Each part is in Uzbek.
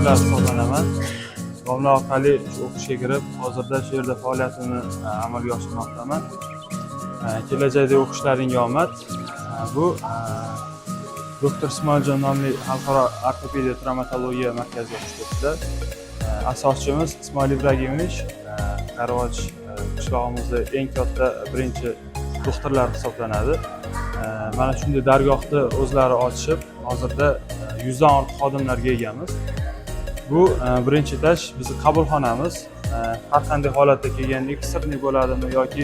doktorlar hisoblanaman. Domla orqali o'qishga kirib, hozirda shu yerda faoliyatimni amalga oshirmoqdaman. Kelajakda o'qishlaringga omad. Bu Doktor Ismoiljon nomli xalqaro ortopediya travmatologiya markaziga o'qishda. Asoschimiz Ismoil Ibragimovich Qaravoch qishlog'imizda eng katta birinchi doktorlar hisoblanadi. Mana shunday dargohni o'zlari ochib, hozirda 100 dan ortiq xodimlarga egamiz. Bu birinchi etaj bizning qabulxonamiz. Har qanday holatda kelgan ekstremniy bo'ladimi yoki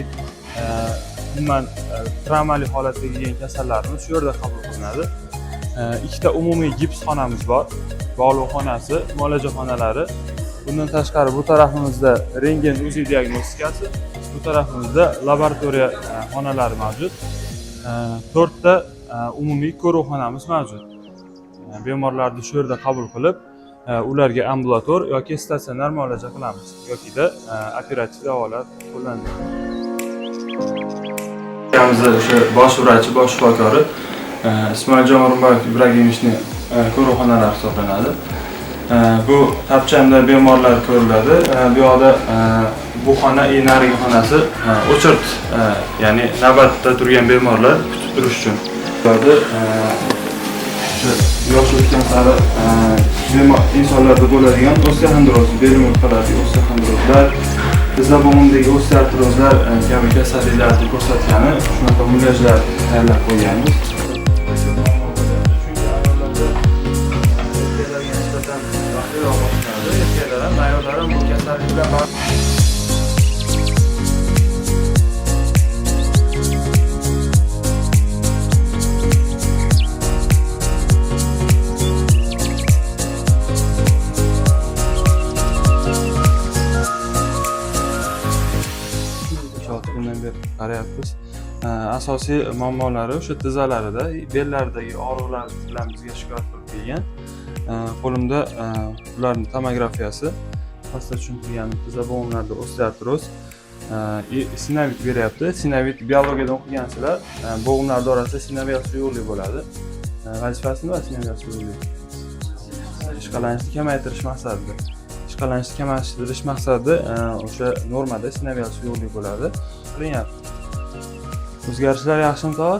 umuman travmali holatda kelgan kasallarimiz shu yerda qabul qilinadi. Ikkita umumiy gips xonamiz bor. Bog'liq xonasi, muolaja xonalari. Bundan tashqari bu tarafimizda rentgen uzi diagnostikasi, bu tarafimizda laboratoriya xonalari mavjud. 4 ta umumiy ko'ruv xonamiz mavjud. Bemorlarni shu yerda qabul qilib, ularga ambulator yoki statsionar muolaja qilamiz yoki-da operativ davolar qo'llanadi. O'sha bosh vrachi, bosh shifokori Ismoiljon O'rinboyev Ibragimovichning ko'ruv xonalari hisoblanadi. Bu tapchamda bemorlar ko'riladi. Bu yoqda bu xona narigi xonasi o'chirt, ya'ni navbatda turgan bemorlar kutib turish uchun. Bularda yosh o'tgan sari insonlarda bo'ladigan osteoxondroz, bel o'rtalarida osteoxondrozlar, tizza bo'g'imidagi osteoartrozlar kabi kasalliklarni ko'rsatgani shunaqa muolajlar tayyorlab qo'yganmiz. Qarayapmiz. Asosiy muammolari o'sha tizzalarida, bellaridagi og'riqlar bilan bizga shikoyat qilib kelgan. Qo'limda ularning tomografiyasi, pastda tushuntirgan tizza bo'g'imlarida osteoartroz, sinovit beryapti. Sinovit biologiyadan o'qigansizlar, bo'g'imlar orasida sinoviyal suyuqlik bo'ladi. Vazifasi nima sinoviyal suyuqlik? Ishqalanishni kamaytirish maqsadida. Ishqalanishni kamaytirish maqsadida o'sha normada sinoviyal suyuqlik bo'ladi. Qilinyapti. O'zgarishlar yaxshimi tog'a?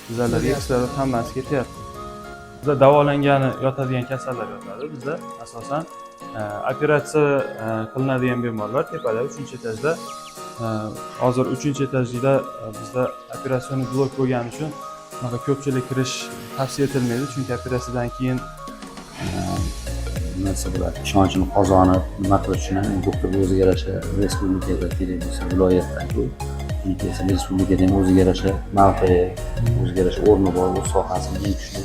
Bizlarga kislorod hammasi ketyapti. Bizda davolangani yotadigan kasallar yotadi. Bizda asosan operatsiya qilinadigan bemorlar tepada 3-etajda. Hozir 3-etajda bizda operatsion blok bo'lgani uchun bunaqa ko'pchilik kirish tavsiya etilmaydi, chunki operatsiyadan keyin narsa bo'ladi. Ishonchini qozonib, nima qilishini doktor o'ziga yarasha respublikada kerak bo'lsa viloyatdan-ku, respublikada ham o'ziga yarasha mavqei, o'ziga yarasha o'rni bor, o'z sohasini eng kuchli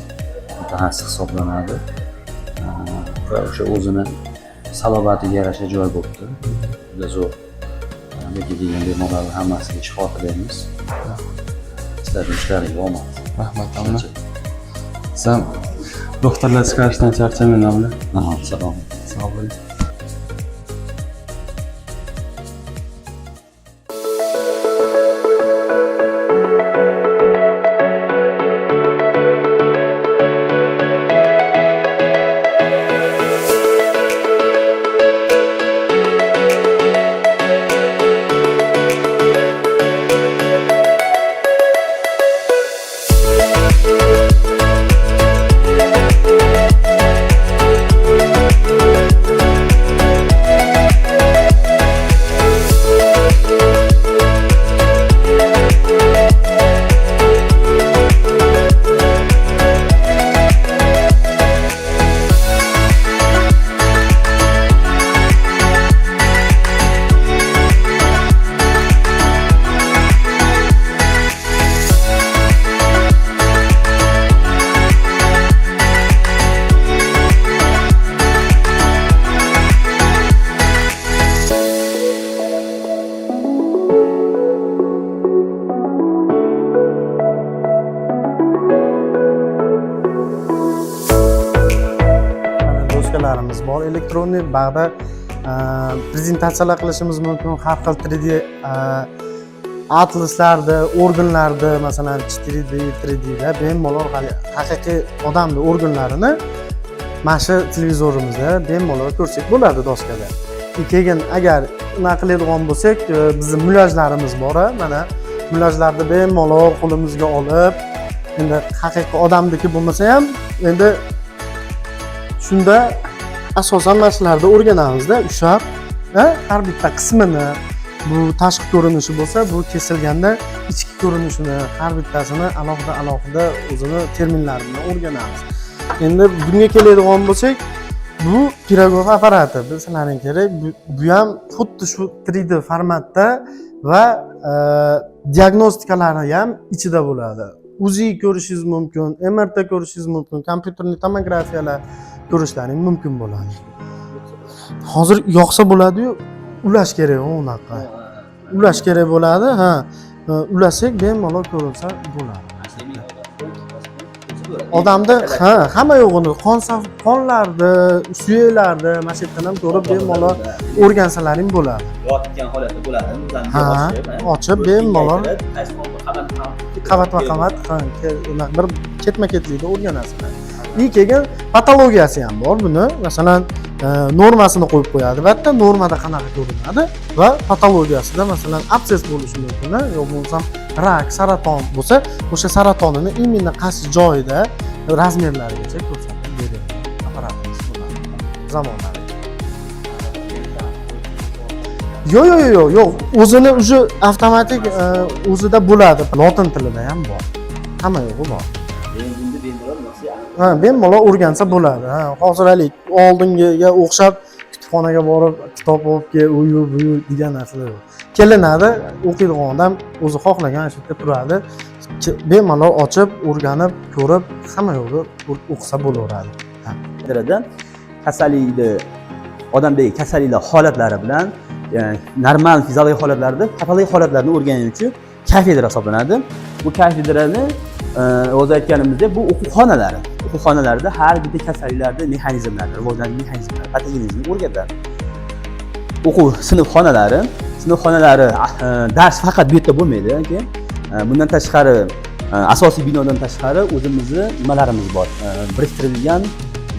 mutaxassis hisoblanadi. Va o'sha o'zini salobatiga yarasha joy bo'libdi. Juda zo'r. Lekin degan bemorlarning hammasiga shifo tilaymiz. Sizlarning ishlaringizga omad. Rahmat, domla. Siz doktorlar chiqarishdan charchamang, domla. Salom. Sog' bo'ling. bor. Elektronniy bag'da prezentatsiyalar qilishimiz mumkin. Har xil 3D atlaslarda, organlarda, masalan 4D, 3D da bemalol haqiqiy odamning organlarini mana shu televizorimizda bemalol ko'rsak bo'ladi doskada. Keyin agar nima qiladigan bo'lsak, bizning mulyajlarimiz bor, mana mulyajlarni bemalol qo'limizga olib, endi haqiqiy odamniki bo'lmasa ham, endi shunda asosan mana shularni o'rganamizda, ushlab, har bitta qismini, bu tashqi ko'rinishi bo'lsa, bu kesilganda ichki ko'rinishini har bittasini alohida o'zini terminlari bilan o'rganamiz. Endi bunga keladigan bo'lsak, bu pirogov apparati. Sizlarning kerak, bu ham xuddi shu 3D formatda va diagnostikalari ham ichida bo'ladi. UZI ko'rishingiz mumkin, MRT ko'rishingiz mumkin, kompyuterli tomografiyalar ko'rishlaring mumkin bo'ladi. Hozir yoqsa bo'ladi-yu, ulash kerak unaqa. Ulash kerak bo'ladi, ha. Ulasak bemalol ko'rilsa bo'ladi. Odamda hamma yo'g'ini qonlarni, suyaklarni, mana shu yerdan ham ko'rib bemalol o'rgansalaring bo'ladi. Yotgan holatda bo'ladi. Ha, ochib bemalol qavat bir ketma-ketlikda o'rganasizlar. Keyin patologiyasi ham bor buni. Masalan, normasini qo'yib qo'yadi. Albatta, normada qanaqa ko'rinadi va patologiyasida masalan abses bo'lishi mumkin, yo'q bo'lmasam rak, saraton bo'lsa, o'sha saratonini imенно qaysi joyida razmerlarigacha ko'rsatib beradi. Apparatimiz bo'ladi. Zamonaviy. Yo'q. O'zini уже avtomatik o'zida bo'ladi. Lotin tilida ham bor. Hamma yo'g'i bor. Bemalol o'rgansa bo'ladi. Hoziralik oldingiga o'xshab kutubxonaga borib kitob olib kel, u degan narsalar yo'q. Kelinadi, o'qiydigan odam o'zi xohlagan shu yerda turadi. Bemalol ochib, o'rganib, ko'rib, hamma yo'lda o'qisa bo'laveradi. Kasallikni odamdagi kasalliklar holatlari bilan normal fiziologik holatlarda patologik holatlarni o'rganuvchi kafedra hisoblanadi. Bu kafedrani o'zi aytganimizdek, bu o'quv xonalarida har bitta kasalliklarning mexanizmlari, rivojlanish mexanizmlari, patogenezini o'rgatadi. O'quv sinfxonalari dars faqat bu yerda bo'lmaydi, keyin bundan tashqari asosiy binodan tashqari o'zimizni nimalarimiz bor, biriktirilgan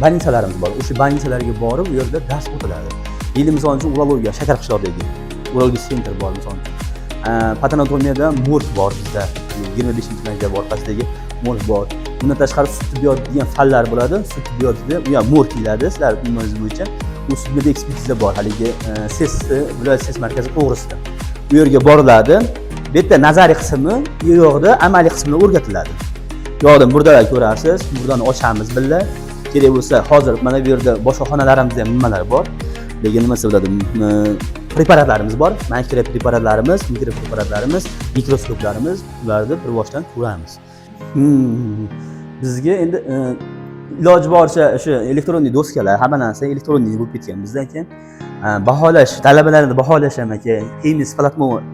больницаlarimiz bor. O'sha больницаlarga borib, u yerda dars o'tiladi. Endi misol uchun urologiya, shakar qishloqdagi urologiya center bor misol uchun. Patologiyadan morg bor bizda. 25-marta orqasidagi morg bor. Bundan tashqari sud tibbiyot degan fanlar bo'ladi. Sud tibbiyotida u ham morg deyiladi. Sizlar bilmoqingiz bo'yicha u sudda ekspertiza bor haligi viloyat ses markazi to'g'risida. Bu yerga boriladi. Bu yerda nazariy qismi, u yoqda amaliy qismlar o'rgatiladi. Yo'qdan burdalar ko'rasiz, burdani ochamiz billa. Kerak bo'lsa, hozir mana bu yerda boshqa xonalarimizda ham nimalar bor. Lekin nima bo'ladi? Preparatlarimiz bor. Mana kerak preparatlarimiz, mikropreparatlarimiz, mikroskoplarimiz, ularni bir boshdan ko'ramiz. Bizga endi iloji boricha o'sha elektronniy doskalar, hamma narsa elektronniy bo'lib ketgan bizdan keyin baholash, talabalarni baholash ham aka, Temis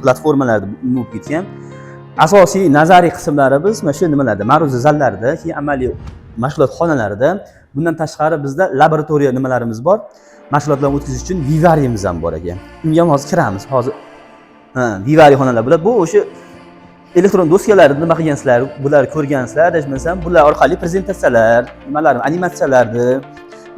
platformalarida bo'lib ketgan. Asosiy nazariy qismlarimiz mana shu nimalarda, ma'ruza zallarda, keyin amaliy mashg'ulot xonalarida, bundan tashqari bizda laboratoriya nimalarimiz bor. Mashg'ulotlarni o'tkazish uchun vivariyimiz ham bor ekan. Unga hozir kiramiz. Hozir vivari xonalar bo'ladi. Bu o'sha elektron doskalarni nima qilgansizlar, bular ko'rgansizlar, aytmasam, bular orqali prezentatsiyalar, nimalar, animatsiyalarni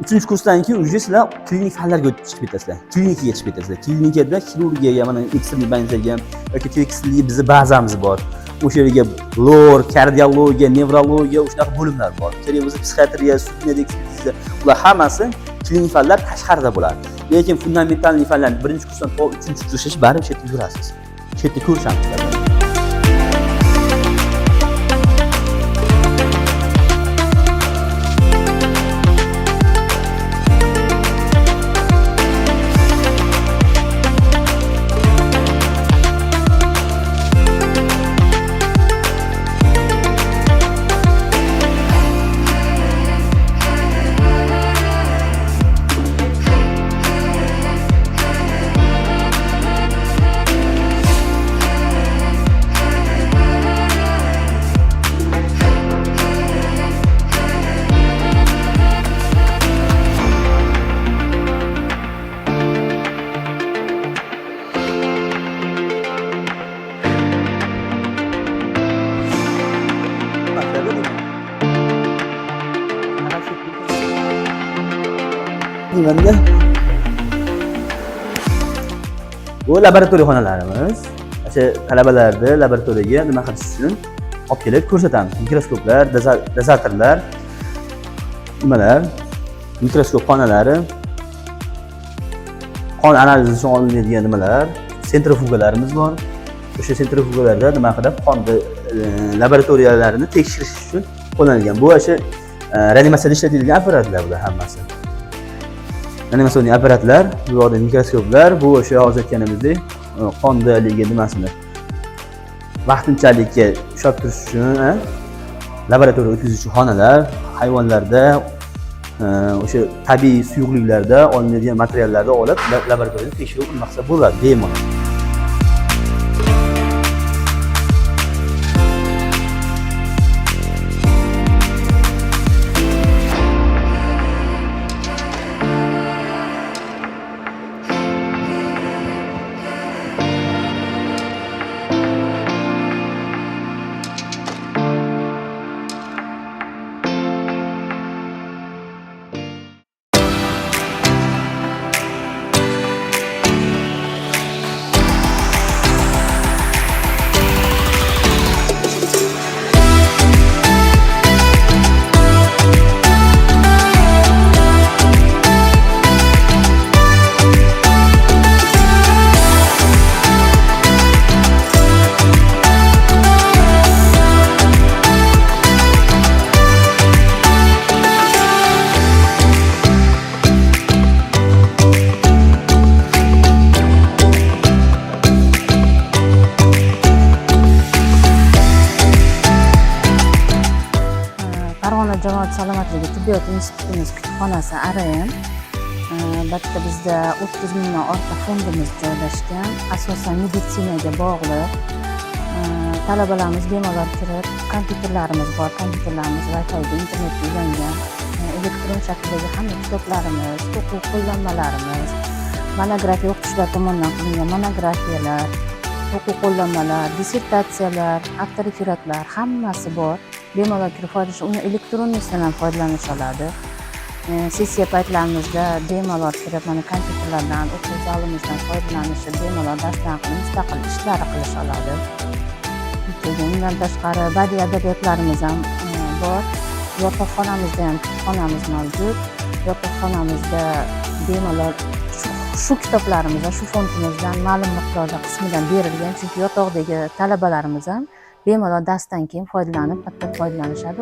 3-kursdan keyin uje sizlar klinik fanlarga chiqib ketasizlar. Klinikaga chiqib ketasizlar. Klinikada xirurgiyaga, mana ekstremniy больницаga yoki tekisli bizning bazamiz bor. O'sha yerga lor, kardiologiya, nevrologiya, o'shunaqa bo'limlar bor. Kerak bo'lsa psixiatriya, sud ekspertiza, ular hammasi klinik fanlar tashqarida bo'ladi. Lekin fundamental fanlarni 1-kursdan to 3-kursgacha baribir chetda yurasiz. Chetda ko'rishamiz. deymanda. Bu laboratoriya xonalarimiz. O'sha talabalarni laboratoriyaga nima qilish uchun olib kelib ko'rsatamiz. Mikroskoplar, dozatorlar, nimalar, mikroskop xonalari, qon analizi uchun olinadigan nimalar, sentrifugalarimiz bor. O'sha sentrifugalarda nima qilib qonni laboratoriyalarini tekshirish uchun qo'llanilgan. Bu o'sha reanimatsiyada ishlatilgan apparatlar bular hammasi. Reanimatsion apparatlar, bu yerda mikroskoplar, bu o'sha hozir aytganimizdek qondagi nimasini vaqtinchalikka ushlab turish uchun laboratoriya o'tkazuvchi xonalar, hayvonlarda o'sha tabiiy suyuqliklarda olinadigan materiallarni olib laboratoriyada tekshiruv qilmoqsa bo'ladi bemalol. Farg'ona jamoat salomatligi tibbiyot institutimiz kutubxonasi ARM. Albatta bizda 30 mingdan ortiq fondimiz joylashgan. Asosan meditsinaga bog'liq. Talabalarimiz bemalol kirib, kompyuterlarimiz bor. Kompyuterlarimiz Wi-Fi ga internetga ulangan. Elektron shakldagi hamma kitoblarimiz, o'quv qo'llanmalarimiz, monografiya o'qituvchilar tomonidan qilingan monografiyalar, o'quv qo'llanmalar, dissertatsiyalar, avtoreferatlar hammasi bor. Bemalol kirib foydalanish, uni elektron nuskhadan ham foydalanish oladi. Sessiya paytlarimizda bemalol kirib, mana kompyuterlardan, o'quv zalimizdan foydalanishi, bemalol darsdan qilib, mustaqil ishlar qilish oladi. Undan tashqari badiiy adabiyotlarimiz ham bor. Yotoqxonamizda ham kutubxonamiz mavjud. Yotoqxonamizda bemalol shu kitoblarimiz va shu fondimizdan ma'lum miqdorda qismidan berilgan, chunki yotoqdagi talabalarimiz ham bemalol darsdan keyin foydalanib, hatto foydalanishadi.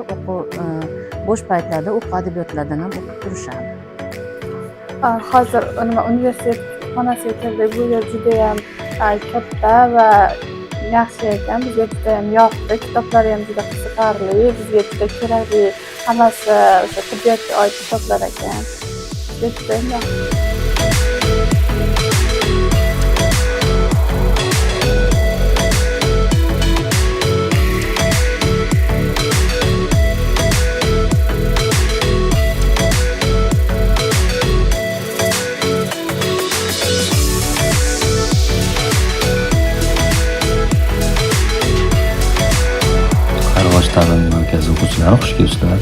Bo'sh paytlarda o'quv adabiyotlardan ham o'qib turishadi. Hozir universitet kutubxonasiga keldik. Bu yer juda ham katta va yaxshi ekan. Bizga juda ham yoqdi. Kitoblari ham juda qiziqarli, bizga juda kerakli, hammasi o'sha tibbiyotga oid kitoblar ekan. Juda ham yoqdi. Qarg'och ta'lim markazi o'quvchilari xush kelibsizlar.